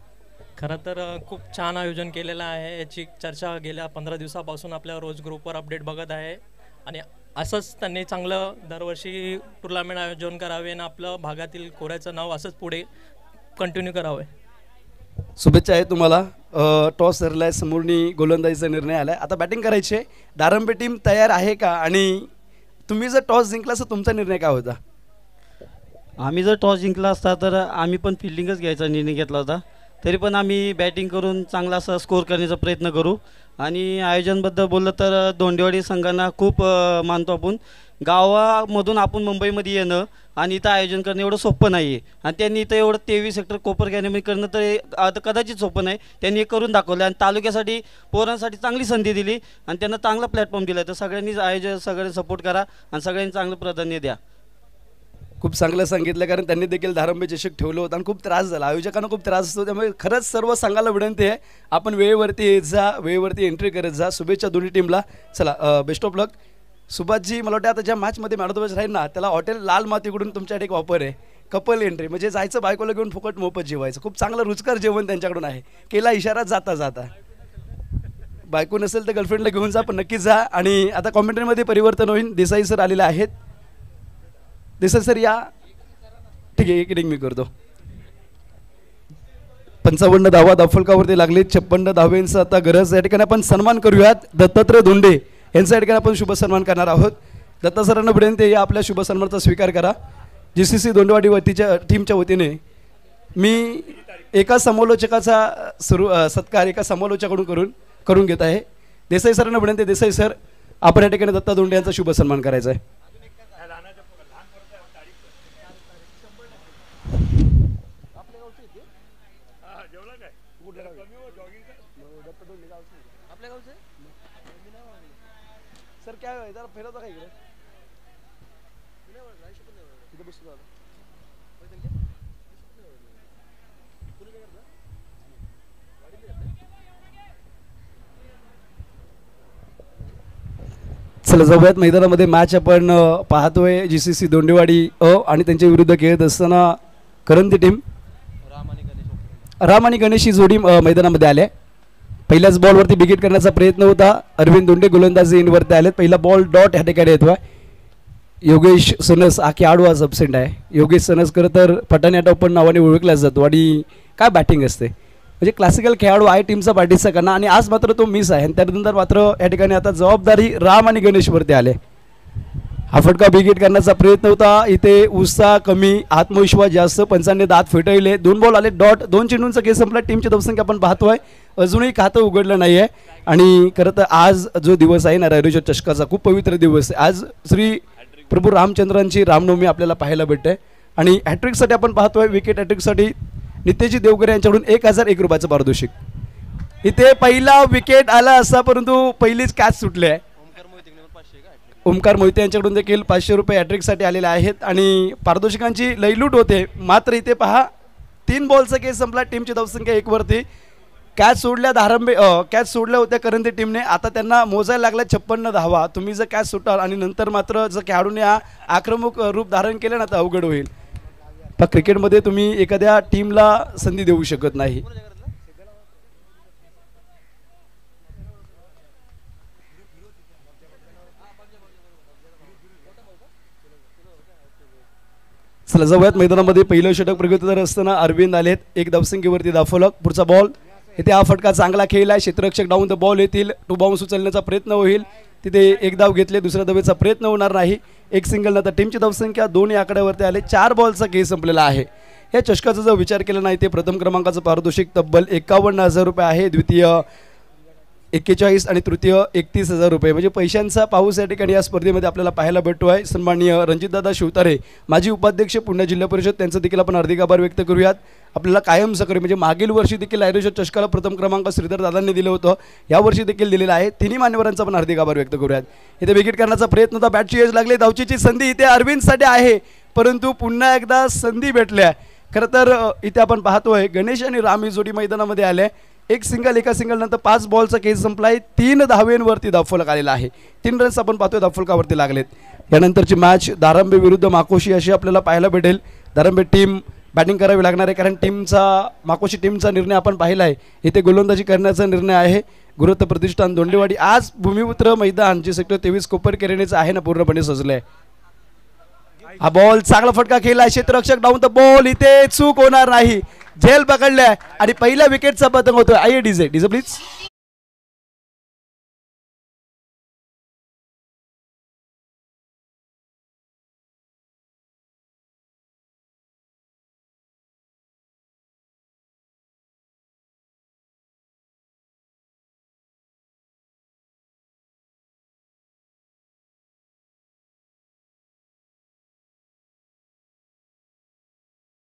खरं तर खूप छान आयोजन केलेलं आहे. याची चर्चा गेल्या 15 दिवसापासून आपल्या रोज ग्रुपवर अपडेट बघत आहे आणि असंच त्यांनी चांगलं दरवर्षी टुर्नामेंट आयोजन करावे आणि आपलं भागातील कोऱ्याचं नाव असंच पुढे कंटिन्यू करावे. शुभेच्छा आहे तुम्हाला. टॉस हरलाय, समोरनी गोलंदाजीचा निर्णय आलाय. आता बॅटिंग करायची आहे. धारांबे टीम तयार आहे का? आणि तुम्ही जर टॉस जिंकला तर तुमचा निर्णय काय होता? आम्ही जर टॉस जिंकला असता तर आम्ही पण फिल्डिंगच घ्यायचा निर्णय घेतला होता. तरी पण आम्ही बॅटिंग करून चांगला असा स्कोअर करण्याचा प्रयत्न करू. आणि आयोजनबद्दल बोललं तर दोंडेवाडी संघांना खूप मानतो आपण. गावामधून आपण मुंबईमध्ये येणं आणि इथं आयोजन करणं एवढं सोपं नाही आहे. आणि त्यांनी इथं एवढं 23 हेक्टर कोपर गॅनेमध्ये करणं तर आता कदाचित सोपं नाही. त्यांनी हे करून दाखवलं आणि तालुक्यासाठी पोरांसाठी चांगली संधी दिली आणि त्यांना चांगला प्लॅटफॉर्म दिला. तर सगळ्यांनीच आयोजन सगळ्यांनी सपोर्ट करा आणि सगळ्यांनी चांगलं प्राधान्य द्या. खूप चांगलं सांगितलं, कारण त्यांनी देखील धारांबे चषक ठेवलं होतं आणि खूप त्रास झाला. आयोजकांना खूप त्रास असतो. त्यामुळे खरंच सर्व संघाला विनंती आहे, आपण वेळेवरती येत जा, वेळेवरती एंट्री करत जा. शुभेच्छा दोन्ही टीमला. चला, बेस्ट ऑफ लक. सुभाषजी, मला वाटतं आता ज्या मॅचमध्ये मॅन ऑफ द मॅच राहील ना, त्याला हॉटेल लाल मातीकडून तुमच्याकडे एक ऑफर आहे, कपल एंट्री. म्हणजे जायचं बायकोला घेऊन फुकट मोफत जेवायचं. खूप चांगलं रुचकर जेवण त्यांच्याकडून आहे. केला इशारा जाता जाता. बायको नसेल तर गर्लफ्रेंडला घेऊन जा, पण नक्कीच जा. आणि आता कॉमेंट्रीमध्ये परिवर्तन होईल. देसाई सर आलेले आहेत. देसाई सर या. ठीक आहे, एक रिंग मी करतो. 55 धावा दाफलकावरती लागले. 56 धावेंचा आता गरज. या ठिकाणी आपण सन्मान करूयात. दत्तात्रय धोंडे यांच्या ठिकाणी आपण शुभ सन्मान करणार आहोत. दत्ता सरांना विनंती या आपल्या शुभ सन्मानाचा स्वीकार करा. GCC दोंडेवाडी वतीच्या टीमच्या वतीने मी एका समालोचकाचा सत्कार एका समालोचकाकडून करून घेत आहे. देसाई सरांना विनंती. देसाई सर, आपण या ठिकाणी दत्ता धोंडे यांचा शुभ सन्मान करायचा आहे. चला जाऊयात मैदानामध्ये मॅच आपण पाहतोय GCC दोंडेवाडी आणि त्यांच्या विरुद्ध खेळत असताना करंदी टीम राम आणि गणेश ही जोडी मैदानामध्ये आले. पहिल्याच बॉलवरती विकेट करण्याचा प्रयत्न होता. अरविंद दोंडे गोलंदाजी इनवरती आलेत. पहिला बॉल डॉट ह्या ठिकाणी येतोय. योगेश सनस हा खेळाडू आज अब्सेंट आहे. योगेश सनस खरं तर पठाण टॉपर नावाने ओळखला जातो आणि काय बॅटिंग असते म्हणजे क्लासिकल खेळाडू आहे टीमचा पाठीचा करणं आणि आज मात्र तो मिस आहे आणि त्यानंतर मात्र या ठिकाणी आता जबाबदारी राम आणि गणेशवरती आले. हा फटका विकेट करण्याचा प्रयत्न होता. इथे उत्साह कमी आत्मविश्वास जास्त पंचांनी दात फेटाळले. 2 बॉल आले डॉट 2 चेंडूंचा खेळ संपला. टीमची धावसंख्या आपण पाहतोय अजूनही खातं उघडलं नाही आहे आणि खरं तर आज जो दिवस आहे ना रायरोच्या चषकाचा खूप पवित्र दिवस आहे. आज श्री प्रभू रामचंद्रांची रामनवमी आपल्याला पाहायला भेटते आणि हॅट्रिकसाठी आपण पाहतोय विकेट हॅट्रिकसाठी नितेशजी देवगरे यांच्याकडून 1001 रुपयाचं पारितोषिक. इथे पहिला विकेट आला असा परंतु पहिलीच कॅच सुटली आहे. ओमकार मोहिते यांच्याकडून देखील 500 रुपये हॅट्रिकसाठी आलेले आहेत आणि पारितोषिकांची लयलूट होते. मात्र इथे पहा 3 बॉलचा केस संपला. टीमची धावसंख्या 1 वरती. कॅच सोडल्या कॅच सोडल्या होत्या करंदी टीमने. आता त्यांना मोजायला लागला 56 धावा. तुम्ही जर कॅच सुटाल आणि नंतर मात्र जर खेळाडूने आक्रमक रूप धारण केलं ना तर अवघड होईल. पण क्रिकेटमध्ये तुम्ही एखाद्या टीमला संधी देऊ शकत नाही. चला जाऊयात मैदानामध्ये पहिलं षटक प्रगतीदार असताना अरविंद आलेत. 1 धावसंख्येवरती दाफलक. पुढचा बॉल इथे हा फटका चांगला खेळला आहे. क्षेत्ररक्षक डाऊन द बॉल येतील. 2 बाउन्स उचलण्याचा प्रयत्न होईल. तिथे 1 धाव घेतले. दुसऱ्या धावेचा प्रयत्न होणार नाही. 1 सिंगल नंतर टीमची धावसंख्या 2 या आकड्यावरती आले. 4 बॉलचा खेळ संपलेला आहे. या चषकाचा जर विचार केला नाही ते प्रथम क्रमांकाचं पारितोषिक तब्बल 51,000 रुपये आहे. द्वितीय 41 आणि तृतीय 31,000 रुपये म्हणजे पैशांचा पाऊस या ठिकाणी या स्पर्धेमध्ये आपल्याला पाहायला भेटतो आहे. सन्माननीय रणजितदादा शिवतारे माजी उपाध्यक्ष पुणे जिल्हा परिषद त्यांचं देखील आपण हार्दिक आभार व्यक्त करूयात. आपल्याला कायम सहकार्य म्हणजे मागील वर्षी देखील आयरोच्या चषकाला प्रथम क्रमांक श्रीधर दादांनी दिलं होतं. यावर्षी देखील दिलेलं आहे. तिन्ही मान्यवरांचा आपण हार्दिक आभार व्यक्त करूयात. इथे विकेट करण्याचा प्रयत्न होता. बॅटची एज लागली. धावचीची संधी इथे अरविंदसाठी आहे परंतु पुन्हा एकदा संधी भेटल्या. खरं तर इथे आपण पाहतोय गणेश आणि राम ही जोडी मैदानामध्ये आले. 1 सिंगल एका सिंगल नंतर 5 बॉलचा केस संपलाय. 3 धावेंवरती धावफलक आलेला आहे. 3 रन्स आपण पाहतोय धावफलकावरती लागलेत. यानंतरची मॅच दारंबे विरुद्ध माकोशी अशी आपल्याला पाहायला भेटेल. दारंबे टीम बॅटिंग करावी लागणार आहे कारण माकोशी टीमचा निर्णय आपण पाहिला आहे. इथे गोलंदाजी करण्याचा निर्णय आहे. गुरुत्व प्रतिष्ठान दोंडेवाडी आज भूमिपुत्र मैदान जे सेक्टर 23 कोपर केरेनेचं आहे ना पूर्णपणे सजलं आहे. हा बॉल चांगला फटका खेळला. क्षेत्ररक्षक डाऊन द बॉल. इथे चूक होणार नाही. झेल पकडल्या आणि पहिल्या विकेटचा पतंग होतोय. I DJ please.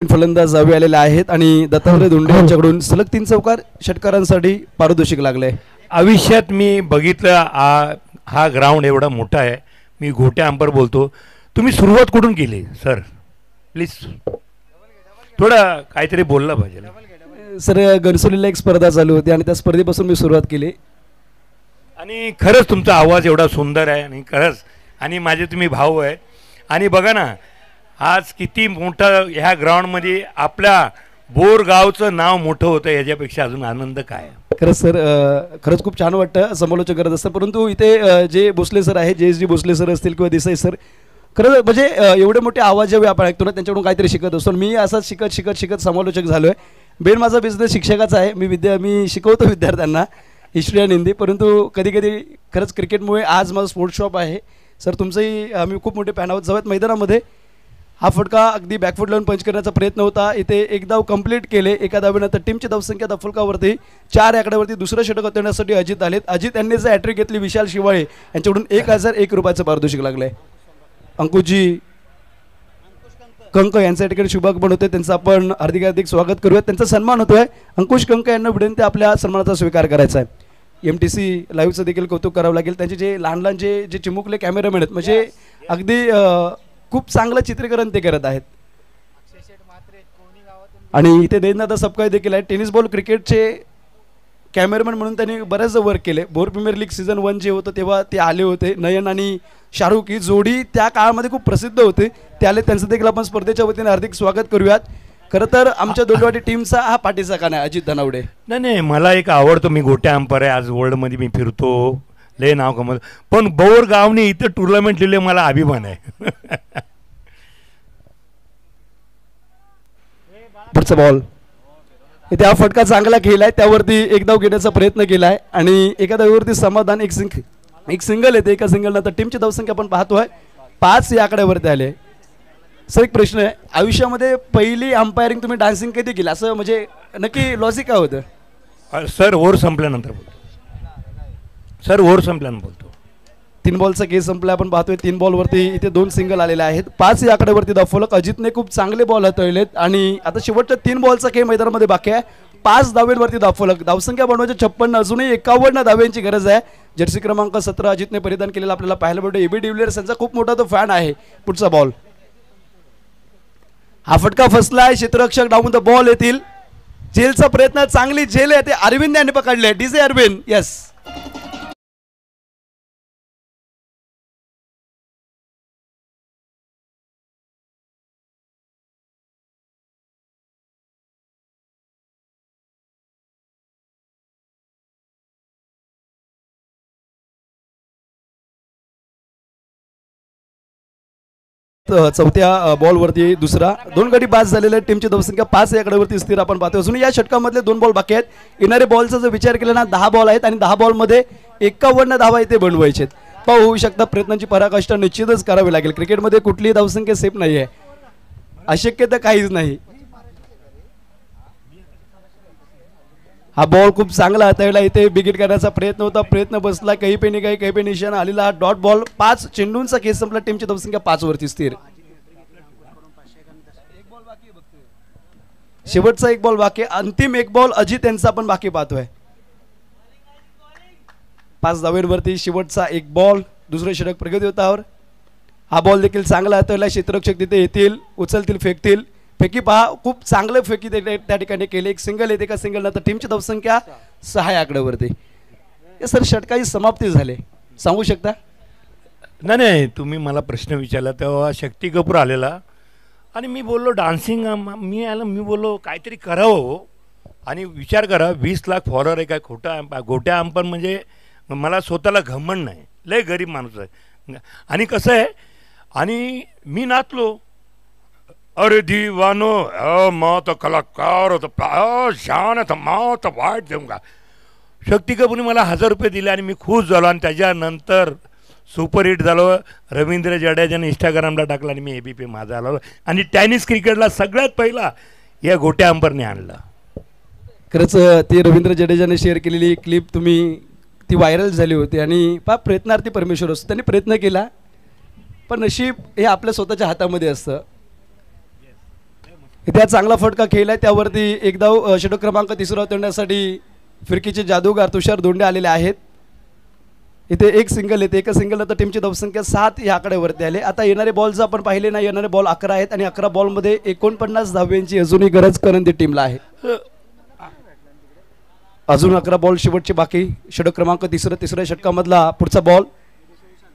फलंदाज हवे आलेले आहेत आणि दत्तात्रय धोंडे यांच्याकडून सलग 3 चौकार षटकारांसाठी पारितोषिक लागले. आयुष्यात मी बघितलं हा ग्राउंड एवढा मोठा आहे. मी घोट्या अंपर बोलतो. तुम्ही सुरुवात कुठून केली सर? प्लीज थोडं काहीतरी बोललं पाहिजे. सर गणसोलीला एक स्पर्धा चालू होती आणि त्या स्पर्धेपासून मी सुरुवात केली आणि खरंच तुमचा आवाज एवढा सुंदर आहे आणि खरंच आणि माझे तुम्ही भाऊ आहे. आणि बघा ना आज किती मोठं ह्या ग्राउंडमध्ये आपल्या बोरगावचं नाव मोठं होतं. याच्यापेक्षा अजून आनंद काय? खरंच सर खरंच खूप छान वाटतं. समालोचक करत असतं परंतु इथे जे भोसले सर आहे JSG भोसले सर असतील किंवा देसाई सर खरं म्हणजे एवढे मोठे आवाज जेव्हा आपण ऐकतो ना त्यांच्याकडून काहीतरी शिकत असतो. मी असंच शिकत समालोचक झालो आहे. बेन माझा बिझनेस शिक्षकाचा आहे. मी शिकवतो विद्यार्थ्यांना हिस्ट्री आणि हिंदी. परंतु कधी कधी खरंच क्रिकेटमुळे आज माझं स्पोर्ट्स शॉप आहे. सर तुमचंही आम्ही खूप मोठे फॅन आहोत. जवळ मैदानामध्ये हा फटका अगदी बॅकफूट लावून पंच करण्याचा प्रयत्न होता. इथे 1 धाव कंप्लीट केले. एका धावेनंतर टीमची धावसंख्या धावफलकावरती 4 आकड्यावरती दुसरं षटक हाताळण्यासाठी अजित आलेत. अजित यांनी जर हॅट्रिक घेतली विशाल शिवाळे यांच्याकडून 1001 रुपयाचं पारितोषिक लागलंय. अंकुशजी कंक यांच्या ठिकाणी शुभागमन होते. त्यांचं आपण हार्दिक स्वागत करूयात. त्यांचा सन्मान होतोय. अंकुश कंक यांना विनंती आपल्या सन्मानाचा स्वीकार करायचा आहे. MTC लाईव्हचं देखील कौतुक करावं लागेल. त्यांचे जे लहान लहान जे चिमुकले कॅमेरामॅन आहेत म्हणजे अगदी खूप चांगलं चित्रीकरण ते करत आहेत. आणि इथे देवनाथ सबकाय देखील आहे. टेनिस बॉल क्रिकेटचे कॅमेरामॅन म्हणून त्यांनी बऱ्याच वर्क केले. बोर प्रीमियर लीग सीझन 1 जे होतं तेव्हा ते आले होते. नयन आणि शाहरुख ही जोडी त्या काळामध्ये खूप प्रसिद्ध होते. ते आले, त्यांचं देखील आपण स्पर्धेच्या वतीने हार्दिक स्वागत करूयात. खरं तर आमच्या दोंडेवाडी टीमचा हा पाठीचा कान आहे अजित धनावडे. नाही मला एक आवडतो, मी गोट्या अंपायर आहे. आज वर्ल्डमध्ये मी फिरतो, लय नाव कमवतो. पण बोर गावने इथं टुर्नामेंट लिहिले मला अभिमान आहे. पुढचा बॉल इथे हा फटका चांगला खेळलाय, त्यावरती एक धाव घेण्याचा प्रयत्न केलाय आणि एका धावेवरती समाधान. एक सिंगल येते, एका सिंगल नंतर टीमची धावसंख्या आपण पाहतोय 5 या आकड्यावरती आले. सर एक प्रश्न आहे, आयुष्यामध्ये पहिली अंपायरिंग तुम्ही डान्सिंग कधी केली, असं म्हणजे नक्की लॉजिक काय होतं? सर ओव्हर संपल्यानंतर बोलतो. सर ओव्हर संपल्यानंतर बोलतो. 3 बॉलचा केस संपला आपण पाहतोय. 3 बॉलवरती इथे 2 सिंगल आलेले आहेत. 5 या आकड्यावरती धावफलक. अजितने खूप चांगले बॉल हाताळलेत आणि आता शेवटच्या 3 बॉलचा खेळ मैदानामध्ये बाकी आहे. 5 धावेवरती धावफलक. धावसंख्या बनवायची 56, अजूनही 51 धाव्यांची गरज आहे. जर्सी क्रमांक 17 अजितने परिधान केलेला आपल्याला पाहायला भेटतो. AB डिव्हिलियर्स यांचा खूप मोठा तो फॅन आहे. पुढचा बॉल, हा फटका फसलाय. क्षेत्ररक्षक डाऊन द बॉल येतील. झेलचा प्रयत्न, चांगली झेल आहे ते अरविंद यांनी पकडले. DJ Arvind, yes. चौथ्या बॉलवरती दुसरा 2 गडी बाद झालेल्या टीमची धावसंख्या 5 या आकड्यावरती स्थिर आपण पाहतो. अजून या षटकामधले 2 बॉल बाकी आहेत. येणारे बॉलचा जर विचार केला ना 10 बॉल आहेत आणि 10 बॉलमध्ये 51 धावा इथे बनवायचे. होऊ शकता प्रयत्नांची पराकाष्ठा निश्चितच करावी लागेल. क्रिकेटमध्ये कुठलीही धावसंख्या सेफ नाही आहे, अशक्य तर काहीच नाही. हा बॉल खूप चांगला हाताळला. इथे बिगिट करण्याचा प्रयत्न होता, प्रयत्न बसला. काही पे निघाई, काही पे निशाणा आलेला. Dot ball. 5 चेंडूंचा खेळ संपला. टीमची धावसंख्या 5 वरती स्थिर. शेवटचा 1 बॉल बाकी. अंतिम 1 बॉल अजित यांचा आपण बाकी पाहतोय. 5 धावेवरती शेवटचा 1 बॉल. दुसरे षटक प्रगती होतावर. हा बॉल देखील चांगला हाताळला. क्षेत्ररक्षक तिथे येतील, उचलतील, फेकतील. फेकी पहा, खूप चांगले फेकी त्या ठिकाणी केले. एक सिंगल येते, का सिंगल नंतर टीमची धावसंख्या 6 या आकड्यावरती. सर षटकाची समाप्ती झाली, सांगू शकता? नाही तुम्ही मला प्रश्न विचारला तेव्हा शक्ती कपूर आलेला आणि मी बोललो डान्सिंग. मी बोललो काहीतरी करावं आणि विचार करा 20 लाख फॉलोअर आहे. काय खोटा गोट्या अंपायर म्हणजे मला स्वतःला घमंड नाही, लय गरीब माणूस आहे. आणि कसं आहे, आणि मी नाचलो. अरे दीवानो मैं तो कलाकार होतो, शान था मैं तो वाईट देऊंगा. शक्ती कपूरने मला 1000 रुपये दिले आणि मी खुश झालो. आणि त्याच्यानंतर सुपरहिट झालो. रवींद्र जडेजाने इंस्टाग्रामला टाकला आणि मी ABP माझा आलो. आणि टेनिस क्रिकेटला सगळ्यात पहिला या गोट्या अंपायरने आणला. खरंच ती रवींद्र जडेजाने शेअर केलेली क्लिप ती व्हायरल झाली होती. आणि प्रयत्नार्थी परमेश्वर असतो, त्यांनी प्रयत्न केला पण नशीब हे आपल्या स्वतःच्या हातामध्ये असतं. इथे चांगला फटका खेळलाय, त्यावरती 1 धाव षटक क्रमांक 3 उतरण्यासाठी फिरकीचे जादूगार तुषार दोंडे आलेले आहेत. इथे 1 सिंगल येते, एका सिंगल नंतर टीमची धावसंख्या 7 या आकड्यावरती आले. आता येणारे बॉल जर आपण पाहिले ना, येणारे बॉल 11 आहेत आणि 11 बॉलमध्ये 49 धाव्यांची अजूनही गरज करंदी टीमला आहे. अजून 11 बॉल शेवटचे बाकी. षटक क्रमांक 3 तिसऱ्या षटकामधला पुढचा बॉल.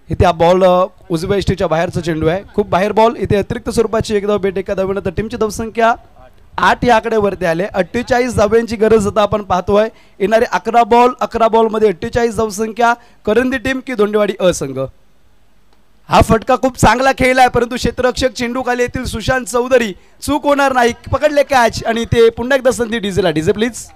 इथे हा बॉल उजव्या इष्टीच्या बाहेरचा चेंडू आहे, खूप बाहेर बॉल. इथे अतिरिक्त स्वरूपाची 1 धाव भेट एका धावेनंतर टीमची धावसंख्या 8 या आकड्यावरती आले. 48 धाव्यांची गरज आता आपण पाहतोय. येणारे 11 बॉलमध्ये 48 धावसंख्या. करंदी टीम की दोंडेवाडी असंघ. हा फटका खूप चांगला खेळला आहे, परंतु क्षेत्ररक्षक चेंडू खाली येथील सुशांत चौधरी चूक होणार नाही, पकडले कॅच. आणि ते पुन्हा एकदा संधी डीजेला. DJ please.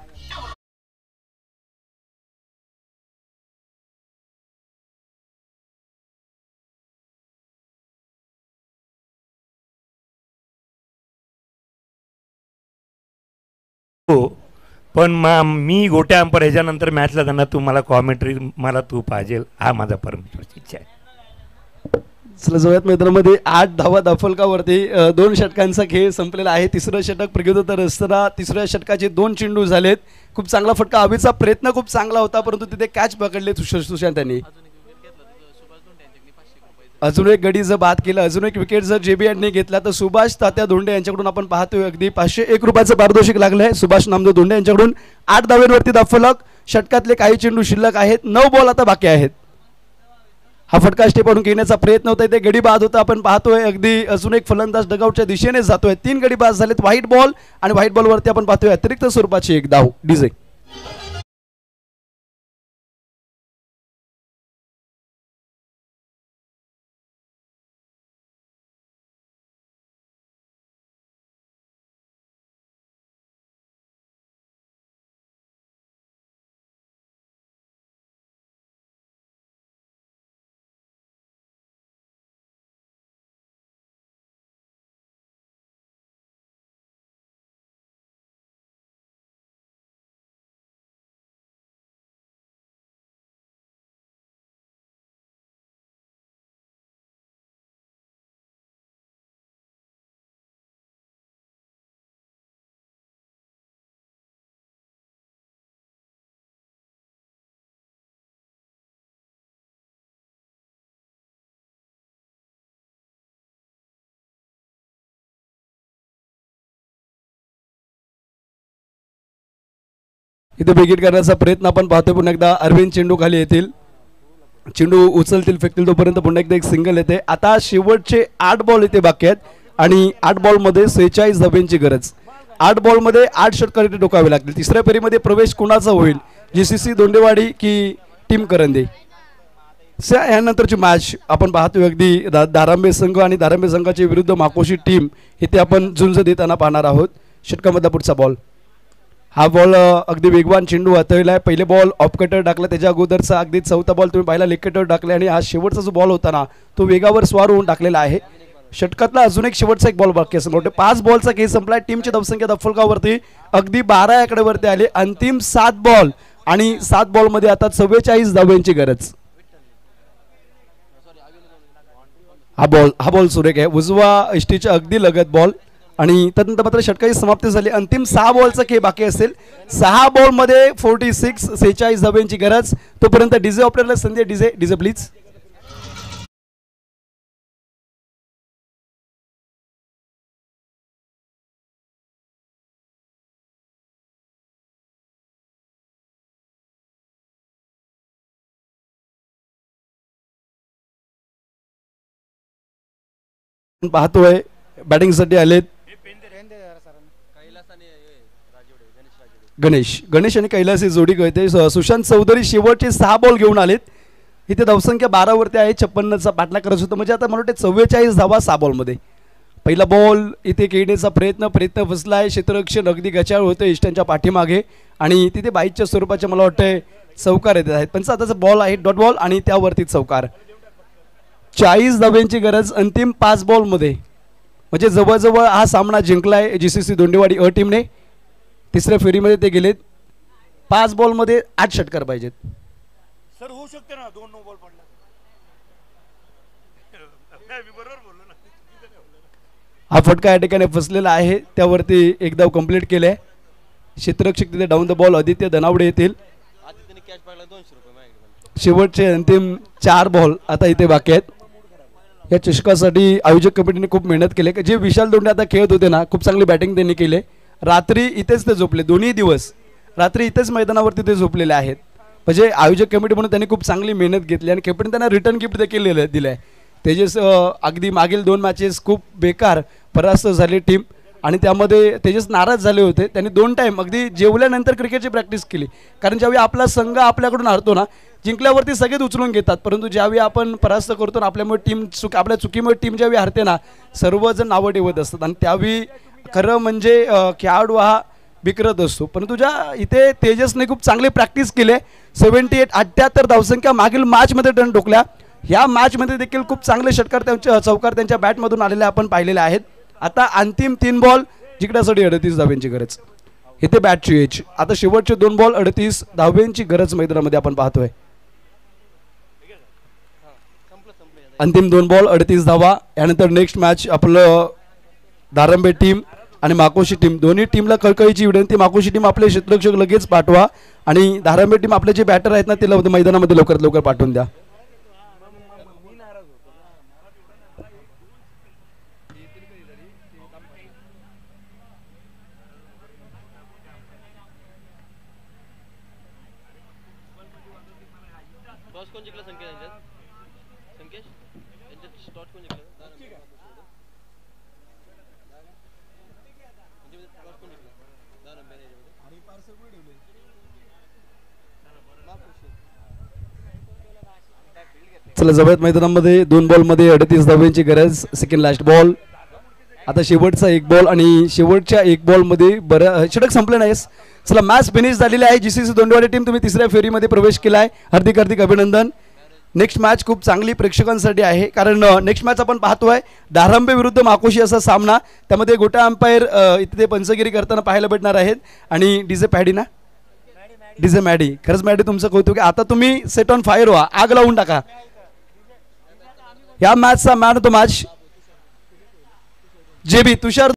पण मी गोट्या अंपायर ह्याच्यानंतर मॅचला जाणार, तू मला कॉमेंट्री मला तू पाहिजे, हा माझा परमेश्वरची इच्छा आहे. चला जाऊयात मैदानामध्ये 8 धावा दाफलकावरती 2 षटकांचा खेळ संपलेला आहे. तिसरं षटक प्रगतीतर असताना तिसऱ्या षटकाचे 2 चेंडू झालेत. खूप चांगला फटका, हवेचा प्रयत्न खूप चांगला होता परंतु तिथे कॅच पकडले सुशांत यांनी. अजून एक गडी जर बाद केलं, अजून एक विकेट जर JB यांनी घेतला तर सुभाष तात्या धोंडे यांच्याकडून आपण पाहतोय अगदी 501 रुपयाचं पारितोषिक लागलं आहे. सुभाष नामदेव धोंडे यांच्याकडून 8 धाव्यांवरती दाफलक. षटकातले काही चेंडू शिल्लक आहेत, 9 बॉल आता बाकी आहेत. हा फटका स्टेपवरून घेण्याचा प्रयत्न होता, इथे गडी बाद होता. आपण पाहतोय अगदी अजून एक फलंदाज डगआउटच्या दिशेने जातोय. 3 गडी बाद झालेत. व्हाईट बॉल आणि व्हाईट बॉलवरती आपण पाहतोय अतिरिक्त स्वरूपाची एक धाव. डीजे इथे विकेट करण्याचा प्रयत्न आपण पाहतोय. पुन्हा एकदा अरविंद चेंडू खाली येतील, चेंडू उचलतील फेकतील तोपर्यंत पुन्हा एकदा एक सिंगल येते. आता शेवटचे 8 बॉल इथे बाकी आहेत आणि 8 बॉलमध्ये 46 धाब्यांची गरज. 8 बॉलमध्ये 8 षटकार इथे टोकावे लागतील. तिसऱ्या फेरीमध्ये प्रवेश कोणाचा होईल, GCC दोंडेवाडी की टीम करंदे. यानंतरची मॅच आपण पाहतोय अगदी धारांबे संघ आणि धारांबे संघाच्या विरुद्ध माकोशी टीम इथे आपण झुंज देताना पाहणार आहोत. षटकामधला पुढचा बॉल, हा बॉल अगदी वेगवान चेंडू हाताळला आहे. पहिले बॉल ऑफ कटर टाकला, त्याच्या अगोदरचा अगदी चौथा बॉल तुम्ही पाहिला लेग कटर टाकले आणि हा शेवटचा जो बॉल होता ना तो वेगावर स्वार होऊन टाकलेला आहे. षटकातला अजून एक शेवटचा एक बॉल बाकी असं मोठे 5 बॉलचा खेळ संपलाय. टीमची धावसंख्या दाफलकावरती अगदी 12 आकड्यावरती आले. अंतिम 7 बॉल आणि 7 बॉलमध्ये आता 44 धाब्यांची गरज. हा बॉल सुरेख आहे, उजवा इष्टीच्या अगदी लगत बॉल आणि त्यानंतर मात्र षटकाची समाप्ती झाली. अंतिम 6 बॉलचा खेळ बाकी असेल. 6 बॉलमध्ये 46 धाब्यांची गरज. तोपर्यंत डीजे ऑपरेटरला संधी. DJ please. पाहतोय बॅटिंगसाठी आलेत गणेश आणि कैलास ही जोडी कळते. सुशांत चौधरी शेवटचे 6 बॉल घेऊन आलेत. इथे धावसंख्या 12 वरती आहे. 56चा पाठला करत होतं म्हणजे आता मला वाटतं 44 धावा 6 बॉलमध्ये. पहिला बॉल इथे खेळण्याचा प्रयत्न फसला आहे. क्षेत्ररक्षण अगदी गचाळ होतं इष्टांच्या पाठीमागे आणि तिथे बाईकच्या स्वरूपाचे मला वाटतं चौकार येत आहेत. पण आताचा बॉल आहे डॉट बॉल आणि त्यावरती चौकार. 40 धाब्यांची गरज अंतिम 5 बॉलमध्ये म्हणजे जवळजवळ हा सामना जिंकलाय GCC दोंडेवाडी अ टीमने. तिसऱ्या फेरीमध्ये ते गेलेत. 5 बॉलमध्ये 8 षटकार पाहिजेत. सर होऊ शकते ना 2 नो बॉल पडला. हा फटका या ठिकाणी फसलेला आहे. त्यावरती एक धाव कंप्लीट केले. क्षेत्ररक्षक तिथे down the ball Aditya Dhanawade येतील. शेवटचे अंतिम 4 बॉल आता इथे बाकी आहेत. या चषकासाठी आयोजक कमिटीने खूप मेहनत केली. जे विशाल दोंडे आता खेळत होते ना खूप चांगली बॅटिंग त्यांनी केली. रात्री इथेच ते झोपले. दोन्ही दिवस रात्री इथेच मैदानावरती ते झोपलेले आहेत. म्हणजे आयोजक कमिटी म्हणून त्यांनी खूप चांगली मेहनत घेतली आणि कॅप्टन त्यांना रिटर्न गिफ्ट देखील दिलंय. तेजस अगदी मागील 2 मॅचेस खूप बेकार परास्त झाली टीम आणि त्यामध्ये तेजस नाराज झाले होते. त्यांनी 2 टाइम अगदी जेवल्यानंतर क्रिकेटची प्रॅक्टिस केली. कारण ज्यावेळी आपला संघ आपल्याकडून हरतो ना जिंकल्यावरती सगळेच उचलून घेतात परंतु ज्यावेळी आपण परास्त करतो ना आपल्यामुळे टीम आपल्या चुकीमुळे टीम ज्यावेळी हरते ना सर्वजण नावं ठेवत असतात आणि त्यावेळी खरं म्हणजे खेळाडू हा बिकरत असतो. परंतु ज्या इथे तेजसने खूप चांगली प्रॅक्टिस केली. 78 धावसंख्या मागील मॅचमध्ये टर्न ठोकल्या. ह्या मॅचमध्ये देखील खूप चांगले षटकार चौकार त्यांच्या बॅटमधून आलेले आपण पाहिलेले आहेत. आता अंतिम 3 बॉल जिंकण्यासाठी 38 धाव्यांची गरज. इथे बॅटची एज. आता शेवटचे 2 बॉल 38 धाव्यांची गरज मैदानामध्ये आपण पाहतोय. अंतिम 2 बॉल 38 धावा. यानंतर नेक्स्ट मॅच आपलं धारांबे टीम आणि माकोशी टीम, दोन्ही टीमला कळकळीची विनंती. माकोशी टीम आपले क्षेत्ररक्षक लगेच पाठवा आणि धारांबे टीम आपले जे बॅटर आहेत ना ते मैदानामध्ये लवकरात लवकर पाठवून द्या. चला जवळ मैदानामध्ये 2 बॉलमध्ये 38 धावांची गरज. Second last ball. आता शेवटचा 1 बॉल आणि शेवटच्या 1 बॉलमध्ये बरं षटक संपलं नाही. चला मॅच फिनिश झालेली आहे. GCC दोंडेवाडी टीम तुम्ही तिसऱ्या फेरीमध्ये प्रवेश केला आहे. हार्दिक हार्दिक अभिनंदन. नेक्स्ट मॅच खूप चांगली प्रेक्षकांसाठी आहे कारण नेक्स्ट मॅच आपण पाहतोय धारांबे विरुद्ध माकोशी असा सामना. त्यामध्ये गोटा अंपायर इथे पंचगिरी करताना पाहायला भेटणार आहेत आणि डीजे पॅडी ना डीजे मॅडी. खरंच मॅडी तुमचं कौतुक आहे. आता तुम्ही सेट ऑन फायर व्हा, आग लावून टाका. या मॅचचा man of the match JB Tushar